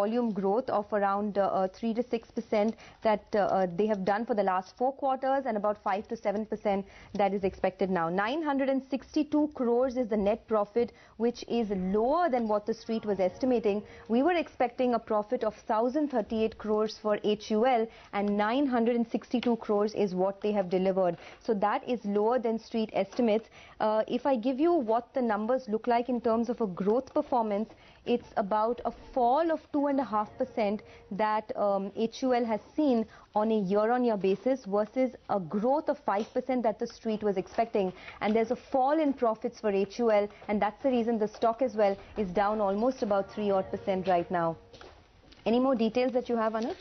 volume growth of around 3 to 6% that they have done for the last 4 quarters, and about 5 to 7% that is expected now. 962 crores is the net profit, which is lower than what the street was estimating. We were expecting a profit of 1038 crores for HUL, and 962 crores is what they have delivered. So that is lower than street estimates. If I give you what the numbers look like in terms of a growth performance, it's about a fall of 2.5% that HUL has seen on a year-on-year basis versus a growth of 5% that the street was expecting. And there's a fall in profits for HUL, and that's the reason the stock as well is down almost about 3% right now. Any more details that you have, Anuj?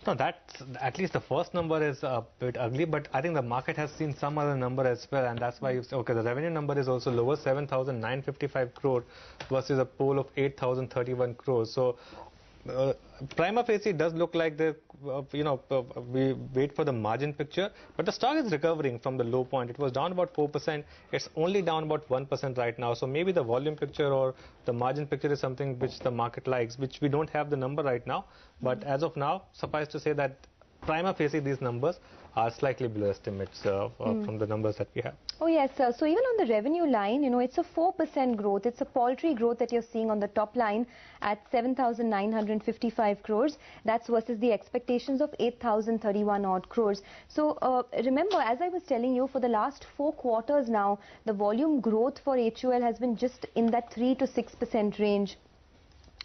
No, that's at least the first number is a bit ugly, but I think the market has seen some other number as well, and that's why you say, okay, the revenue number is also lower, 7,955 crore versus a pool of 8,031 crores. So prima facie does look like the we wait for the margin picture, but the stock is recovering from the low point. It was down about 4%. It's only down about 1% right now. So maybe the volume picture or the margin picture is something which the market likes, which we don't have the number right now. But as of now, suffice to say that prima facie these numbers are slightly below estimates from the numbers that we have. Oh yes, sir. So even on the revenue line, it's a 4% growth. It's a paltry growth that you're seeing on the top line at 7,955 crores. That's versus the expectations of 8,031 odd crores. So remember, as I was telling you, for the last 4 quarters now, the volume growth for HUL has been just in that 3 to 6% range.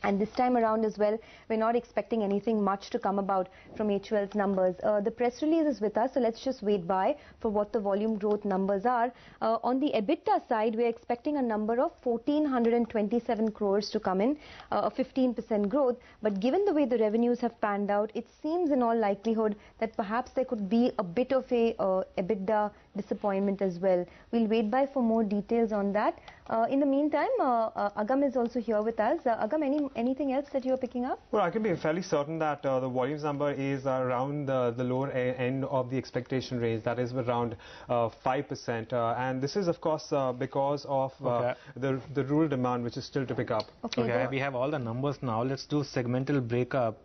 And this time around as well, we're not expecting anything much to come about from HUL's numbers. The press release is with us, so let's just wait by for what the volume growth numbers are. On the EBITDA side, we're expecting a number of 1,427 crores to come in, a 15% growth. But given the way the revenues have panned out, it seems in all likelihood that perhaps there could be a bit of a EBITDA disappointment as well. We'll wait by for more details on that. In the meantime, Agam is also here with us. Agam, anything else that you're picking up? Well, I can be fairly certain that the volumes number is around the lower end of the expectation range, that is around 5%. And this is, of course, because of the rural demand, which is still to pick up. Okay, we have all the numbers now. Let's do segmental breakup.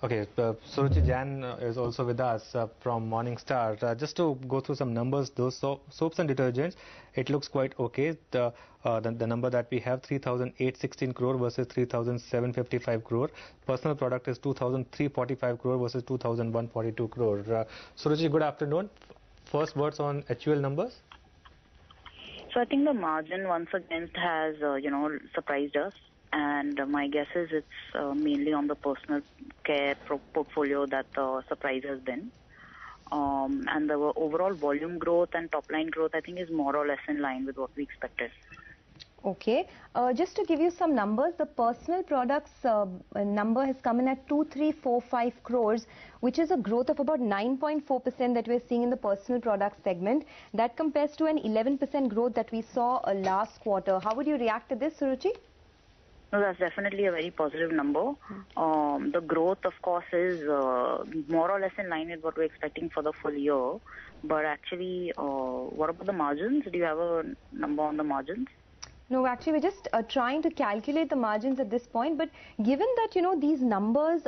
Okay, Suruchi Jain is also with us from Morningstar. Just to go through some numbers, those soaps and detergents, it looks quite okay. The number that we have, 3,816 crore versus 3,755 crore. Personal product is 2,345 crore versus 2,142 crore. Suruchi, good afternoon. First words on HUL numbers. So I think the margin once again has, surprised us. And my guess is it's mainly on the personal care portfolio that the surprise has been. And the overall volume growth and top line growth, I think, is more or less in line with what we expected. Okay. Just to give you some numbers, the personal products number has come in at 2,345 crores, which is a growth of about 9.4% that we're seeing in the personal products segment. That compares to an 11% growth that we saw last quarter. How would you react to this, Suruchi? No, that's definitely a very positive number. The growth, of course, is more or less in line with what we're expecting for the full year. But actually, what about the margins? Do you have a number on the margins? No, actually, we're just trying to calculate the margins at this point. But given that, these numbers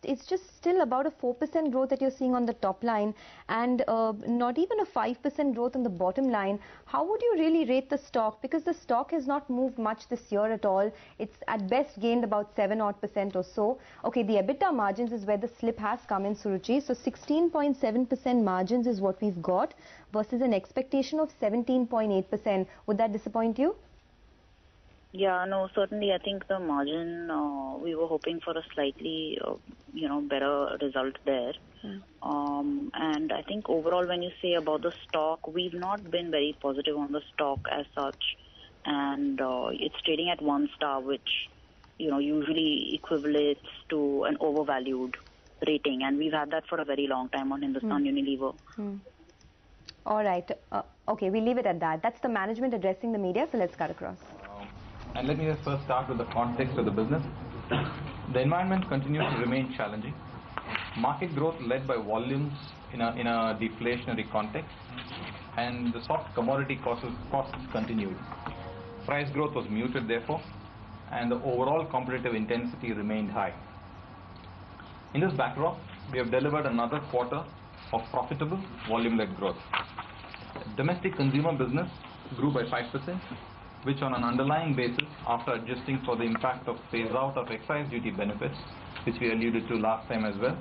it's just still about a 4% growth that you're seeing on the top line and not even a 5% growth on the bottom line, how would you really rate the stock? Because the stock has not moved much this year at all. It's at best gained about 7% or so. Okay, the EBITDA margins is where the slip has come in, Suruchi. So 16.7% margins is what we've got versus an expectation of 17.8%. Would that disappoint you? Yeah, no, certainly I think the margin, we were hoping for a slightly, better result there. And I think overall when you say about the stock, we've not been very positive on the stock as such. And it's trading at 1 star, which, usually equivalates to an overvalued rating. And we've had that for a very long time on Hindustan Unilever. All right. Okay, we'll leave it at that. That's the management addressing the media, so let's cut across. And let me just first start with the context of the business. The environment continues to remain challenging. Market growth led by volumes in a deflationary context, and the soft commodity costs continued. Price growth was muted therefore, and the overall competitive intensity remained high. In this backdrop, we have delivered another quarter of profitable volume-led growth. Domestic consumer business grew by 5%, which on an underlying basis, after adjusting for the impact of phase-out of excise duty benefits, which we alluded to last time as well,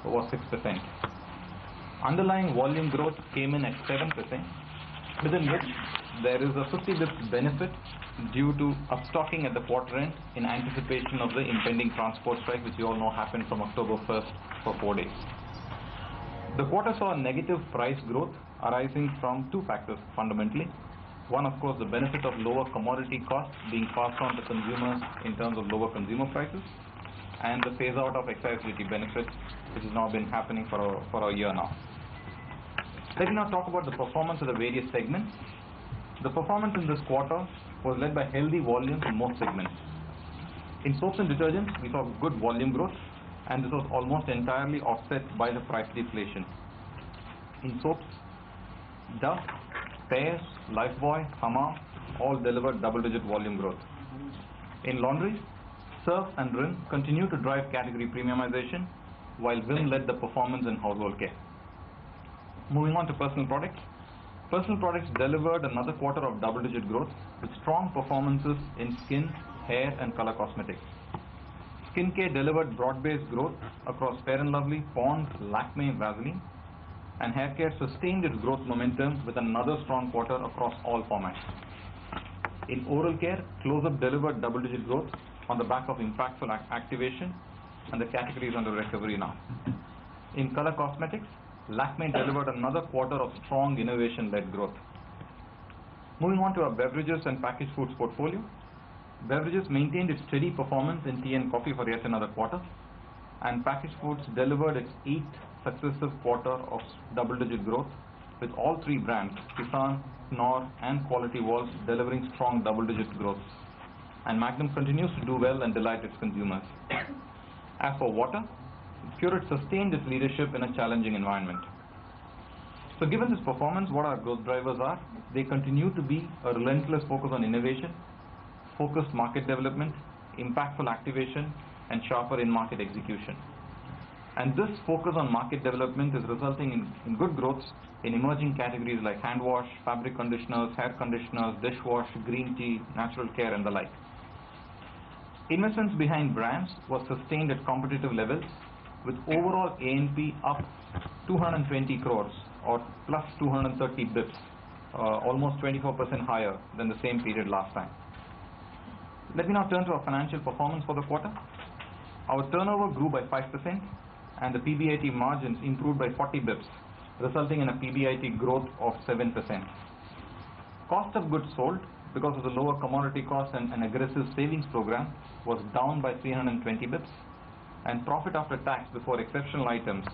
was 6%. Underlying volume growth came in at 7%, within which there is a 50 bps benefit due to upstocking at the quarter end in anticipation of the impending transport strike, which you all know happened from October 1st for 4 days. The quarter saw a negative price growth arising from two factors fundamentally. One, of course, the benefit of lower commodity costs being passed on to consumers in terms of lower consumer prices, and the phase out of excise duty benefits, which has now been happening for a year now. Let me now talk about the performance of the various segments. The performance in this quarter was led by healthy volumes in most segments. In soaps and detergents, we saw good volume growth, and this was almost entirely offset by the price deflation. In soaps, Dove, Pears, Lifebuoy, Hamam all delivered double-digit volume growth. In laundry, Surf and Rin continue to drive category premiumization, while Vim led the performance in household care. Moving on to personal products. Personal products delivered another quarter of double-digit growth with strong performances in skin, hair and color cosmetics. Skincare delivered broad-based growth across Fair & Lovely, Pond's, Lakmé, Vaseline, and hair care sustained its growth momentum with another strong quarter across all formats. In oral care, Close-Up delivered double-digit growth on the back of impactful activation, and the category is under recovery now. In color cosmetics, Lakmé delivered another quarter of strong innovation-led growth. Moving on to our beverages and packaged foods portfolio. Beverages maintained its steady performance in tea and coffee for yet another quarter, and packaged foods delivered its 8th successive quarter of double-digit growth, with all three brands, Kisan, Knorr and Quality Walls delivering strong double-digit growth. And Magnum continues to do well and delight its consumers. As for water, Pureit sustained its leadership in a challenging environment. So given this performance, what our growth drivers are? They continue to be a relentless focus on innovation, focused market development, impactful activation, and sharper in-market execution. And this focus on market development is resulting in good growth in emerging categories like hand wash, fabric conditioners, hair conditioners, dishwash, green tea, natural care and the like. Investments behind brands was sustained at competitive levels, with overall A&P up 220 crores or plus 230 bips, almost 24% higher than the same period last time. Let me now turn to our financial performance for the quarter. Our turnover grew by 5% and the PBIT margins improved by 40 bips, resulting in a PBIT growth of 7%. Cost of goods sold, because of the lower commodity cost and an aggressive savings program, was down by 320 bips, and profit after tax before exceptional items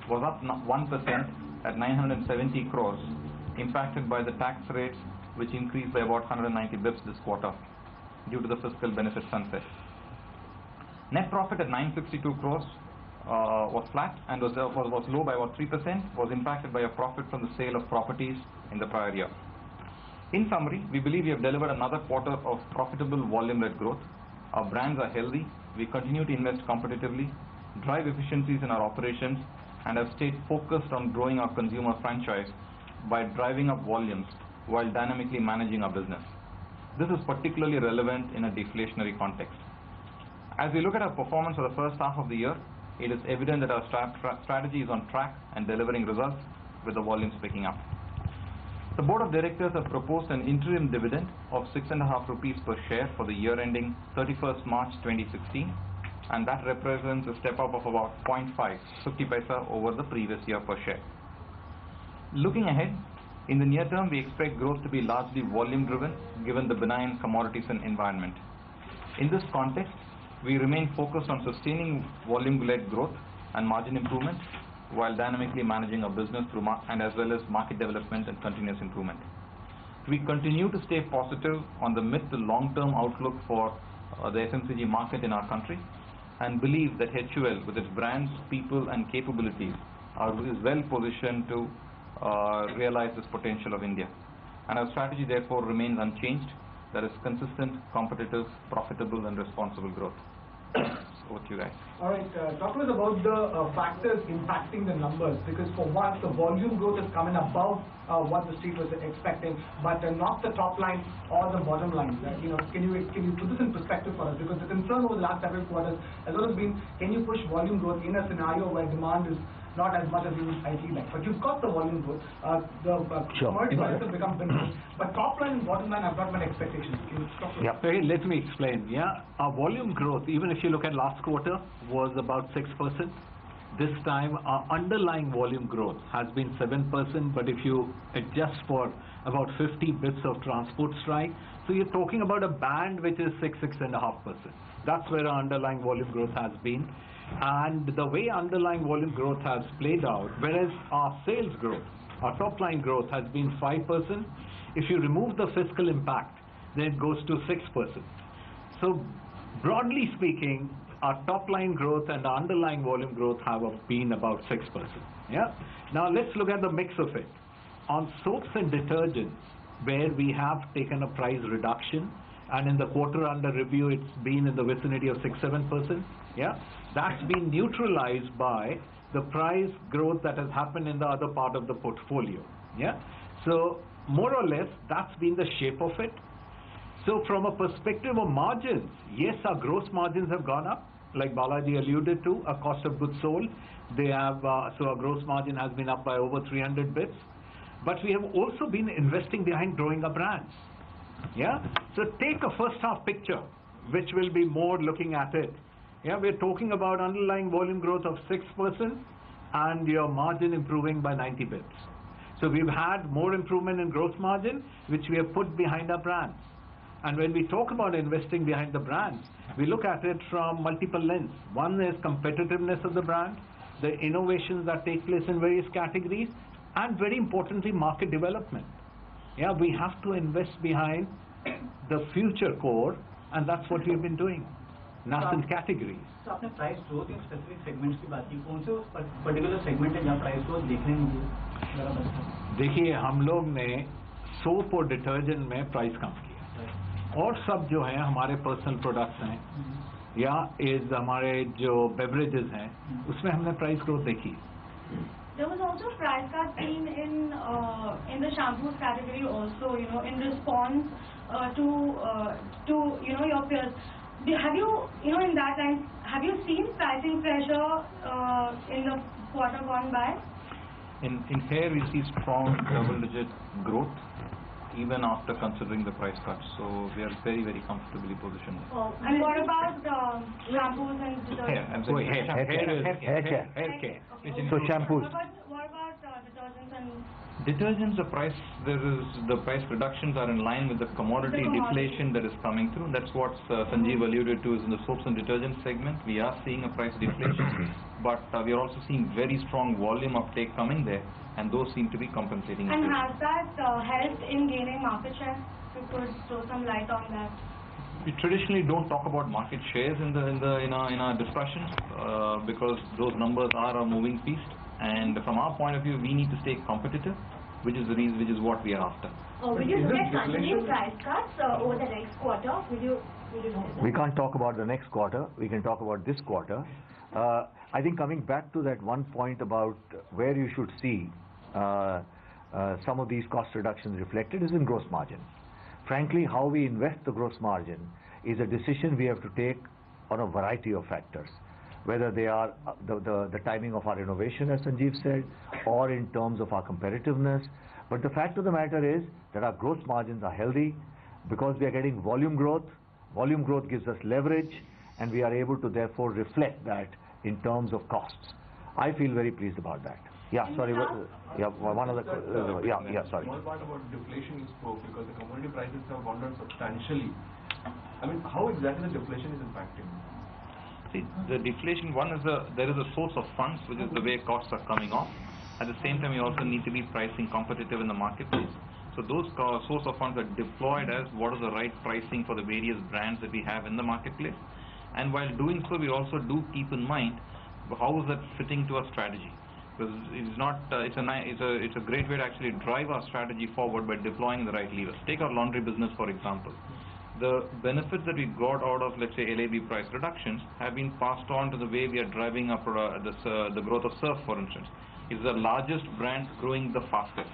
was up 1% at 970 crores, impacted by the tax rates which increased by about 190 bips this quarter due to the fiscal benefit sunset. Net profit at 962 crores was flat and was low by about 3%, was impacted by a profit from the sale of properties in the prior year. In summary, we believe we have delivered another quarter of profitable volume-led growth. Our brands are healthy, we continue to invest competitively, drive efficiencies in our operations, and have stayed focused on growing our consumer franchise by driving up volumes while dynamically managing our business. This is particularly relevant in a deflationary context. As we look at our performance for the first half of the year, it is evident that our strategy is on track and delivering results with the volumes picking up. The Board of Directors have proposed an interim dividend of 6.5 rupees per share for the year ending 31st March 2016, and that represents a step up of about 50 paisa over the previous year per share. Looking ahead, in the near term, we expect growth to be largely volume driven given the benign commodities and environment. In this context, we remain focused on sustaining volume-led growth and margin improvement while dynamically managing our business through and as well as market development and continuous improvement. We continue to stay positive on the mid to long-term outlook for the FMCG market in our country and believe that HUL, with its brands, people and capabilities, is well positioned to realize this potential of India. And our strategy therefore remains unchanged. that is consistent, competitive, profitable, and responsible growth. Over to you guys. All right, talk to us about the factors impacting the numbers, because for once the volume growth is coming above what the street was expecting, but not the top line or the bottom line. Can you put this in perspective for us? Because the concern over the last several quarters has always been, can you push volume growth in a scenario where demand is not as much as you would ideally like? But you've got the volume growth. Commodity prices have become benign, but top line and bottom line have not met expectations. Can you talk to us? Yeah, let me explain. Yeah, our volume growth, even if you look at last quarter, was about 6%. This time, our underlying volume growth has been 7%, but if you adjust for about 50 bits of transport strike, so you're talking about a band which is 6.5%. That's where our underlying volume growth has been. And the way underlying volume growth has played out, whereas our sales growth, our top line growth has been 5%, if you remove the fiscal impact, then it goes to 6%. So broadly speaking, our top line growth and our underlying volume growth have been about 6%. Yeah. Now let's look at the mix of it. On soaps and detergents, where we have taken a price reduction, and in the quarter under review, it's been in the vicinity of 6-7%. Yeah, that's been neutralized by the price growth that has happened in the other part of the portfolio. Yeah, so more or less, that's been the shape of it. So from a perspective of margins, yes, our gross margins have gone up, like Balaji alluded to. Our cost of goods sold, they have, so our gross margin has been up by over 300 bits. But we have also been investing behind growing our brands. Yeah, so take a first half picture, which will be more looking at it. Yeah, we're talking about underlying volume growth of 6% and your margin improving by 90 bits. So we've had more improvement in gross margin, which we have put behind our brands. And when we talk about investing behind the brands, we look at it from multiple lenses. One is competitiveness of the brand, the innovations that take place in various categories, and very importantly, market development. Yeah, we have to invest behind the future core, and that's what we've been doing. Nascent categories. So आपने price growth in specific segments की बात की, कौन से particular segment है जहाँ price growth देखने मिली? देखिए, हम लोग ने सोप और डिटर्जेंट में प्राइस कम किया, और सब जो है हमारे पर्सनल प्रोडक्ट्स हैं या इज हमारे जो बेवरेजेस हैं, उसमें हमने प्राइस ग्रोथ देखी. There was also price cut seen in the shampoos category also, in response to your peers. Have you, in that time, have you seen pricing pressure in the quarter gone by? In hair, we see strong double-digit growth, even after considering the price cuts. So we are very, very comfortably positioned. Oh, and what about shampoos and detergents? Hair care. Okay. So shampoos. What about detergents and... Detergents, the price reductions are in line with the commodity deflation that is coming through. That's what Sanjeev alluded to is in the soaps and detergent segment. We are seeing a price deflation, but we are also seeing very strong volume uptake coming there, and those seem to be compensating. And has that helped in gaining market share? If you could throw some light on that. We traditionally don't talk about market shares in our discussions because those numbers are a moving feast. And from our point of view, we need to stay competitive, which is the reason, which is what we are after. Will you look at continuing price cuts over the next quarter? Will you We can't talk about the next quarter. We can talk about this quarter. I think coming back to that one point about where you should see some of these cost reductions reflected is in gross margin. Frankly, how we invest the gross margin is a decision we have to take on a variety of factors, whether they are the timing of our innovation, as Sanjeev said, or in terms of our competitiveness. But the fact of the matter is that our gross margins are healthy because we are getting volume growth. Volume growth gives us leverage, and we are able to therefore reflect that in terms of costs. I feel very pleased about that. Yeah, sorry. Yeah, one other. Sorry. Small part about deflation you spoke, because the commodity prices have gone down substantially. I mean, how exactly the deflation is impacting? See, the deflation, there is a source of funds, which is the way costs are coming off. At the same time, you also need to be pricing competitive in the marketplace. So those source of funds are deployed as what is the right pricing for the various brands that we have in the marketplace. And while doing so, we also do keep in mind how is that fitting to our strategy. Because it's not, it's a great way to actually drive our strategy forward by deploying the right levers. Take our laundry business, for example. the benefits that we got out of, let's say, LAB price reductions have been passed on to the way we are driving up the growth of Surf, for instance. It's the largest brand growing the fastest.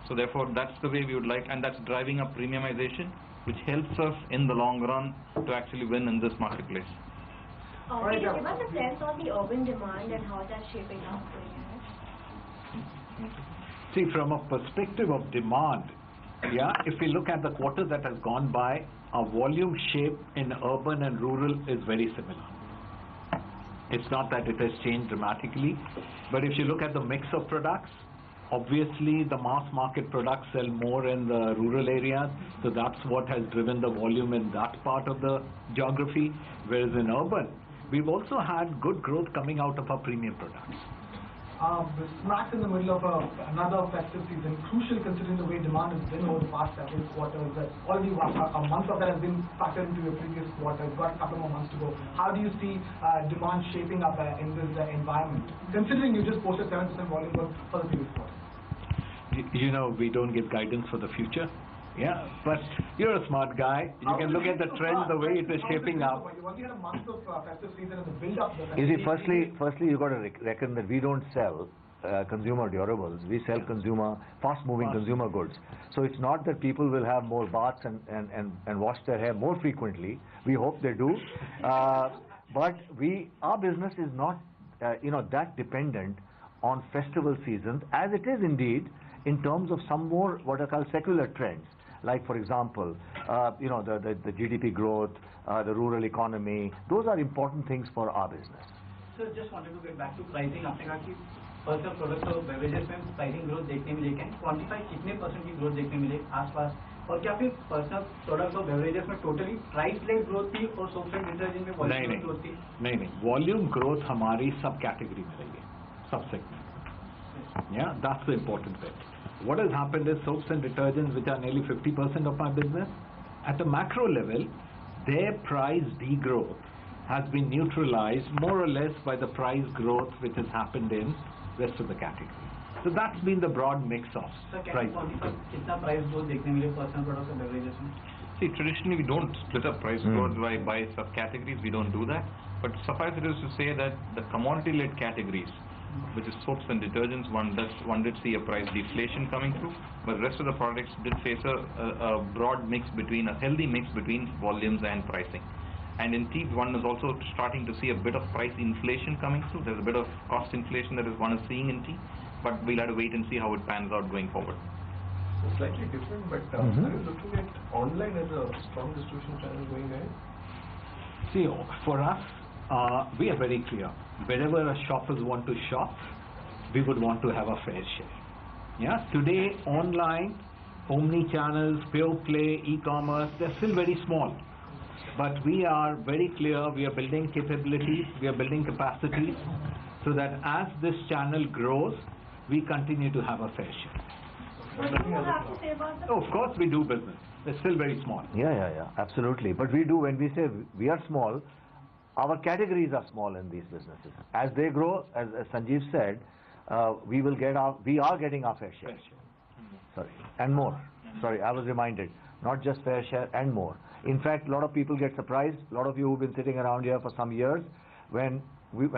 So therefore, that's the way we would like, and that's driving up premiumization, which helps us in the long run to actually win in this marketplace. Can you give us a sense on the urban demand and how that's shaping up for you? See, from a perspective of demand, if we look at the quarter that has gone by, our volume shape in urban and rural is very similar. It's not that it has changed dramatically, but if you look at the mix of products, obviously the mass market products sell more in the rural areas, so that's what has driven the volume in that part of the geography, whereas in urban, we've also had good growth coming out of our premium products. We're smack in the middle of another festive season, crucial considering the way demand has been over the past several quarters. Already a month of that has been factored into your previous quarter. You've got a couple more months to go. How do you see demand shaping up in this environment, considering you just posted 7% volume growth for the previous quarter? You know, we don't give guidance for the future. Yeah, but you're a smart guy. You can look at the trend, the way it is shaping up. You only had a month of festive season and the build-up. You see, firstly, you've got to reckon that we don't sell consumer durables. We sell fast-moving consumer goods. So it's not that people will have more baths and wash their hair more frequently. We hope they do. But our business is not, that dependent on festival seasons, as it is indeed in terms of some more what I call secular trends. Like, for example, the GDP growth, the rural economy. Those are important things for our business. Sir, just wanted to get back to pricing. आपने कहा कि personal products और beverages में pricing growth देखने मिलेगी, can quantify कितने % की growth देखने मिलेगी आसपास, और क्या फिर personal products और beverages में totally price-led growth थी और soaps and detergent में volume growth थी? नहीं, volume growth हमारी सब category में रही है, सब segment. Yeah, that's the important bit. What has happened is soaps and detergents, which are nearly 50% of my business, at a macro level, their price degrowth has been neutralized more or less by the price growth which has happened in rest of the category. So that's been the broad mix of price. कितना price growth देखने मिले personal products and beverages में? See, traditionally we don't split up price growth by subcategories. We don't do that. But suffice it is to say that the commodity-led categories, which is soaps and detergents, one did see a price deflation coming through, but the rest of the products did face a broad mix between, a healthy mix between volumes and pricing. And in tea, one is also starting to see a bit of price inflation coming through. There's a bit of cost inflation that one is seeing in tea, but we'll have to wait and see how it pans out going forward. So slightly different, but are you looking at online as a strong distribution channel going ahead? See, for us, we are very clear. Wherever our shoppers want to shop, we would want to have a fair share. Yeah, today online, omni-channels, pure play, e-commerce, they're still very small. But we are very clear, we are building capabilities, we are building capacities, so that as this channel grows, we continue to have a fair share. What do you have to say about that? Oh, of course we do business. It's still very small. Yeah, absolutely. But we do, when we say we are small, our categories are small in these businesses. As they grow, as Sanjeev said, we are getting our fair share. Sorry, and more. Sorry, I was reminded. Not just fair share and more. In fact, a lot of people get surprised. A lot of you who've been sitting around here for some years, when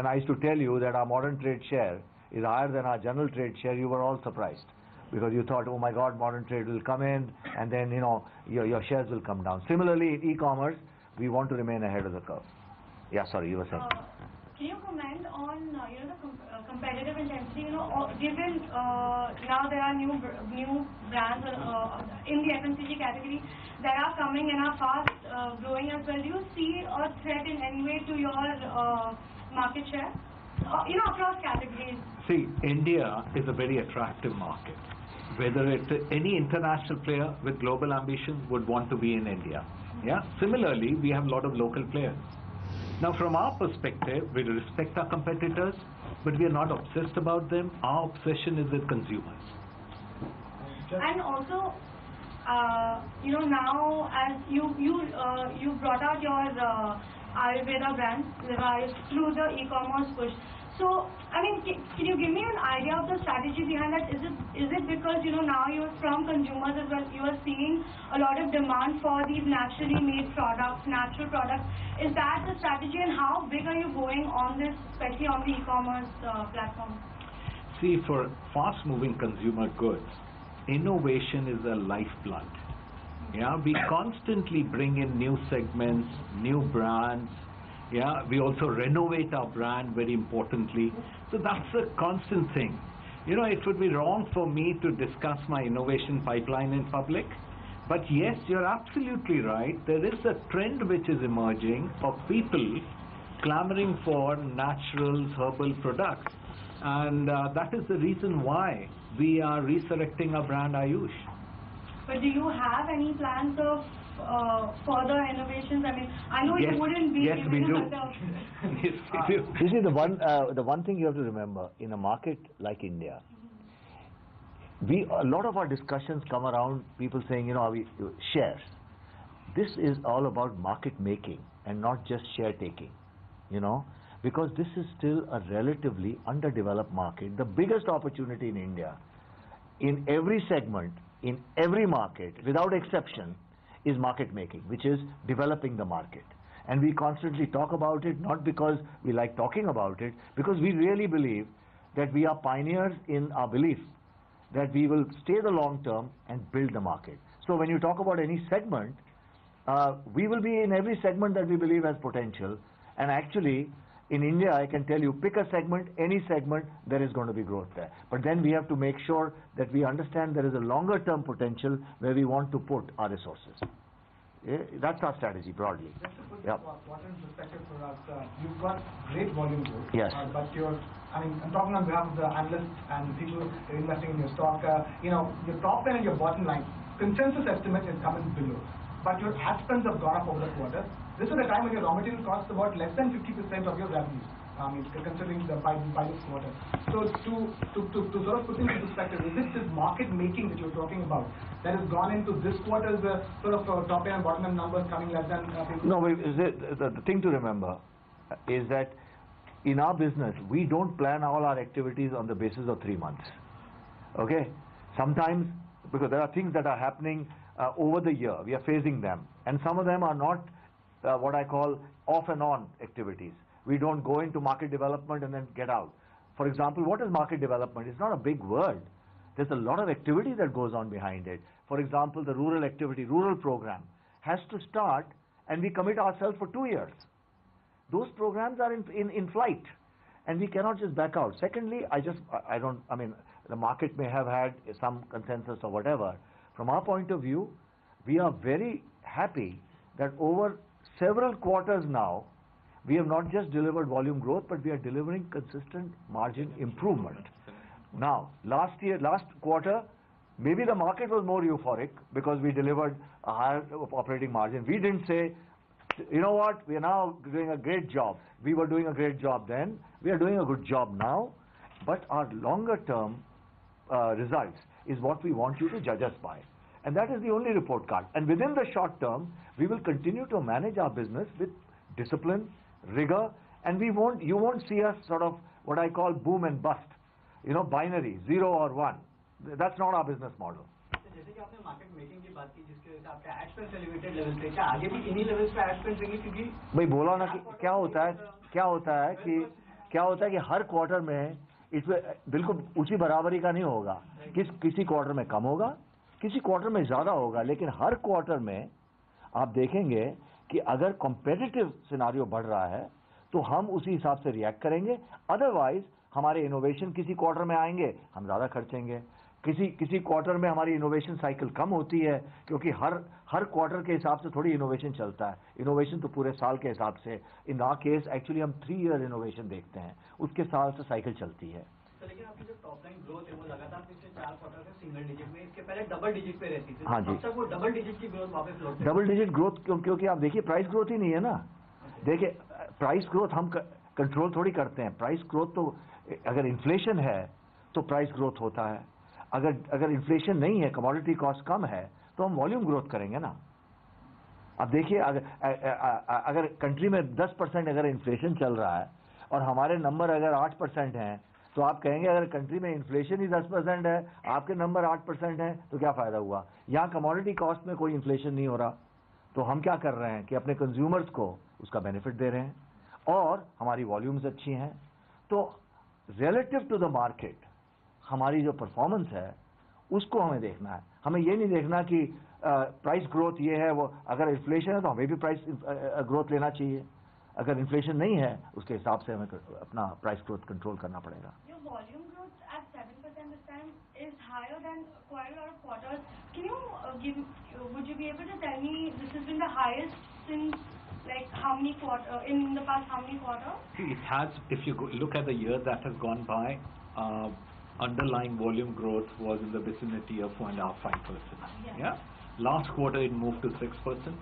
I used to tell you that our modern trade share is higher than our general trade share, you were all surprised. Because you thought, oh my God, modern trade will come in, and then, your shares will come down. Similarly, in e-commerce, we want to remain ahead of the curve. Yeah, sorry, you were saying. Can you comment on the competitive intensity? Given now there are new brands in the FMCG category that are coming and are fast growing as well. Do you see a threat in any way to your market share? Across categories. See, India is a very attractive market. Whether it's any international player with global ambitions would want to be in India. Yeah. Similarly, we have a lot of local players. Now, from our perspective, we respect our competitors, but we are not obsessed about them. Our obsession is with consumers. And also, now as you brought out your Ayurveda brand, Revive, through the e-commerce push. So, I mean, can you give me an idea of the strategy behind that? Is it because, you know, now you're from consumers as well, you are seeing a lot of demand for these naturally made products, natural products. Is that the strategy, and how big are you going on this, especially on the e-commerce platform? See, for fast-moving consumer goods, innovation is a lifeblood. Yeah, we constantly bring in new segments, new brands. Yeah, we also renovate our brand very importantly. So that's a constant thing. You know, it would be wrong for me to discuss my innovation pipeline in public. But yes, you're absolutely right. There is a trend which is emerging of people clamoring for naturals, herbal products. And that is the reason why we are resurrecting our brand Ayush. But do you have any plans of further innovations? I mean, I know it wouldn't be. Yes, we do. Yes, we do. You see, the one thing you have to remember, in a market like India, a lot of our discussions come around people saying, you know, shares. This is all about market making and not just share taking, you know, because this is still a relatively underdeveloped market. The biggest opportunity in India, in every segment, in every market, without exception, is market making, which is developing the market. And we constantly talk about it, not because we like talking about it, because we really believe that we are pioneers in our belief that we will stay the long term and build the market. So when you talk about any segment, we will be in every segment that we believe has potential. And actually, in India, I can tell you, pick a segment, any segment, there is going to be growth there. But then we have to make sure that we understand there is a longer term potential where we want to put our resources. Yeah, that's our strategy broadly. Just to put what in perspective for us, you've got great volume growth. Yes. But I'm talking on behalf of the analysts and people investing in your stock. You know, your top line and your bottom line, consensus estimate is coming below. But your ad spends have gone up over the quarter. This is a time when your raw material costs about less than 50% of your revenues. I mean, considering by this quarter. So to sort of put things in perspective, is it this market making that you're talking about that has gone into this quarter's sort of top end and bottom end numbers coming less than? No, the thing to remember is that in our business, we don't plan all our activities on the basis of 3 months. Okay? Sometimes, because there are things that are happening over the year, we are phasing them. And some of them are not what I call off and on activities. We don't go into market development and then get out. For example, what is market development? It's not a big word. There's a lot of activity that goes on behind it. For example, the rural activity, rural program has to start, and we commit ourselves for 2 years. Those programs are in flight, and we cannot just back out. Secondly, I mean, the market may have had some consensus or whatever. From our point of view, we are very happy that over several quarters now, we have not just delivered volume growth, but we are delivering consistent margin improvement. Now, last quarter, maybe the market was more euphoric because we delivered a higher operating margin. We didn't say, you know what, we are now doing a great job. We were doing a great job then. We are doing a good job now. But our longer term results is what we want you to judge us by. And that is the only report card. And within the short term, we will continue to manage our business with discipline, rigor, and you won't see us sort of what I call boom and bust, you know, binary, 0 or 1. That's not our business model. जैसे कि आपने market making की बात की जिसके वजह से आपके एड स्पेंड एलिवेटेड लेवल पे, क्या आगे भी इन्हीं लेवल्स पे एड स्पेंड रहेंगे? क्योंकि भाई बोला ना कि क्या होता है कि हर क्वार्टर में इसमें बिल्कुल ऊंची बराबरी का नहीं होगा. किसी क्वार्टर में कम होगा, किसी क्वार्टर में ज्यादा होगा, लेकिन हर क्वार्टर में आप देखेंगे कि अगर कॉम्पिटिटिव सिनारियो बढ़ रहा है तो हम उसी हिसाब से रिएक्ट करेंगे. अदरवाइज हमारे इनोवेशन किसी क्वार्टर में आएंगे, हम ज्यादा खर्चेंगे. किसी क्वार्टर में हमारी इनोवेशन साइकिल कम होती है क्योंकि हर क्वार्टर के हिसाब से थोड़ी इनोवेशन चलता है. इनोवेशन तो पूरे साल के हिसाब से. इन आवर केस एक्चुअली हम 3 ईयर इनोवेशन देखते हैं, उसके साल से साइकिल चलती है. लेकिन आपकी जो टॉप लाइन ग्रोथ है वो लगातार पिछले 4 क्वार्टर से सिंगल डिजिट में, इसके पहले डबल डिजिट पे रहती थी. हाँ जी, अब तक वो डबल डिजिट की ग्रोथ वापस लौट. डबल डिजिट ग्रोथ क्योंकि आप देखिए प्राइस ग्रोथ ही नहीं है ना. देखिए प्राइस ग्रोथ हम कंट्रोल थोड़ी करते हैं. प्राइस ग्रोथ तो अगर इन्फ्लेशन है तो प्राइस ग्रोथ होता है. अगर इन्फ्लेशन नहीं है, कमोडिटी कॉस्ट कम है, तो हम वॉल्यूम ग्रोथ करेंगे ना. अब देखिए अगर कंट्री में 10% अगर इन्फ्लेशन चल रहा है और हमारे नंबर अगर 8% हैं, तो आप कहेंगे अगर कंट्री में इन्फ्लेशन ही 10% है, आपके नंबर 8% हैं, तो क्या फ़ायदा हुआ? यहाँ कमोडिटी कॉस्ट में कोई इन्फ्लेशन नहीं हो रहा, तो हम क्या कर रहे हैं कि अपने कंज्यूमर्स को उसका बेनिफिट दे रहे हैं और हमारी वॉल्यूम्स अच्छी हैं। तो रिलेटिव टू द मार्केट हमारी जो परफॉर्मेंस है उसको हमें देखना है। हमें ये नहीं देखना कि प्राइस ग्रोथ ये है, वो अगर इन्फ्लेशन है तो हमें भी प्राइस ग्रोथ लेना चाहिए, अगर इन्फ्लेशन नहीं है उसके हिसाब से हमें अपना प्राइस ग्रोथ कंट्रोल करना पड़ेगा। Your volume growth at 7% this time is higher than quite a lot of quarters. Can you would you be able to tell me this has been the highest since like how many in the past how many quarters? It has, if you look at the year that has gone by, underlying volume growth was in the vicinity of 4.5–5%. Yeah. Last quarter it moved to 6%.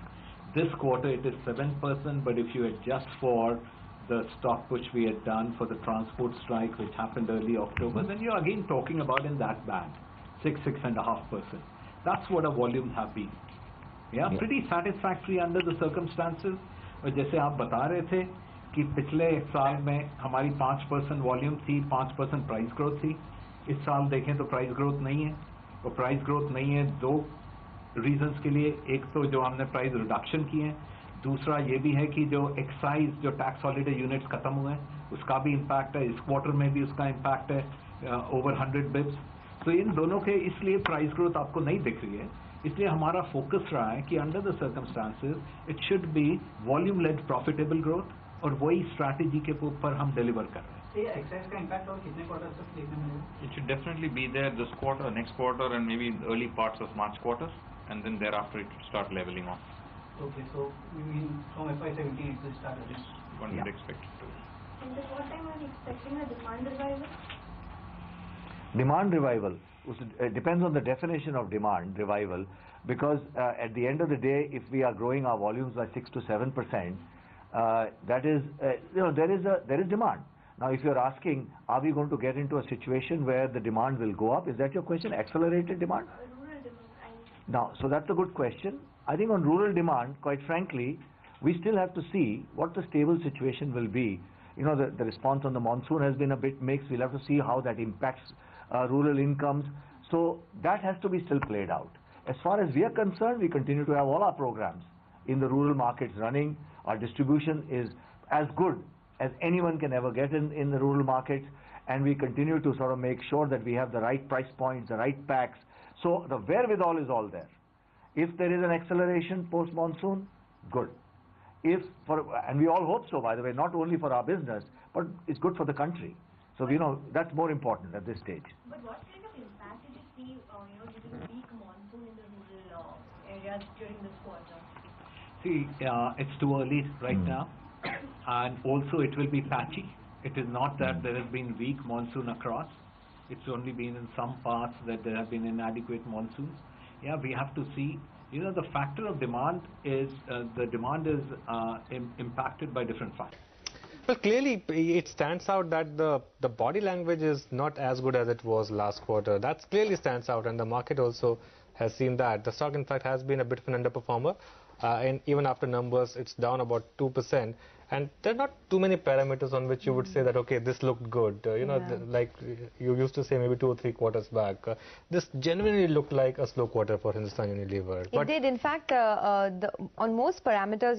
This quarter it is 7%, but if you adjust for the stock which we had done for the transport strike which happened early October, then you're again talking about in that band, 6–6.5%. That's what our volumes have been. Yeah, pretty satisfactory under the circumstances. और जैसे आप बता रहे थे कि पिछले साल में हमारी 5% वॉल्यूम थी, 5% प्राइस ग्रोथ थी। इस साल देखें तो प्राइस ग्रोथ नहीं है, और प्राइस ग्रोथ नहीं है दो रीजंस के लिए। एक तो जो हमने प्राइस रिडक्शन किए हैं, दूसरा ये भी है कि जो एक्साइज, जो टैक्स हॉलिडे यूनिट्स खत्म हुए हैं, उसका भी इम्पैक्ट है। इस क्वार्टर में भी उसका इम्पैक्ट है ओवर 100 बिप्स। तो इन दोनों के इसलिए प्राइस ग्रोथ आपको नहीं दिख रही है। इसलिए हमारा फोकस रहा है कि under the circumstances it should be volume led profitable growth, और वही स्ट्रैटेजी के ऊपर हम डिलीवर कर रहे हैं। एक्साइज का इम्पैक्ट और कितने क्वार्टर तक देखने मिलेगा? It should definitely be there this quarter, next quarter, and maybe early parts of March quarter, and then thereafter it should start leveling off. Okay, so we mean from FY17 it will start again. One would expect it to. And at what time are you expecting a demand revival? Demand revival depends on the definition of demand revival, because at the end of the day, if we are growing our volumes by 6 to 7%, that is, there is demand. Now, if you're asking, are we going to get into a situation where the demand will go up? Is that your question? Accelerated demand? Rural demand. Now, so that's a good question. I think on rural demand, quite frankly, we still have to see what the stable situation will be. You know, the response on the monsoon has been a bit mixed. We'll have to see how that impacts rural incomes. So that has to be still played out. As far as we are concerned, we continue to have all our programs in the rural markets running. Our distribution is as good as anyone can ever get in the rural markets, and we continue to sort of make sure that we have the right price points, the right packs. So the wherewithal is all there. If there is an acceleration post-monsoon, good. And we all hope so, by the way, not only for our business, but it's good for the country. So, you know, that's more important at this stage. But what kind of impact did you see, due to the weak monsoon in the rural areas during this quarter? See, it's too early right now, and also it will be patchy. It is not that there has been weak monsoon across. It's only been in some parts that there have been inadequate monsoons. Yeah, we have to see. You know, the factor of demand is, impacted by different factors. Well, clearly it stands out that the body language is not as good as it was last quarter. That clearly stands out, and the market also has seen that. The stock, in fact, has been a bit of an underperformer, and even after numbers, it's down about 2%. And there are not too many parameters on which you would say that, okay, this looked good. Like you used to say maybe 2 or 3 quarters back. This genuinely looked like a slow quarter for Hindustan Unilever. It did. In fact, on most parameters,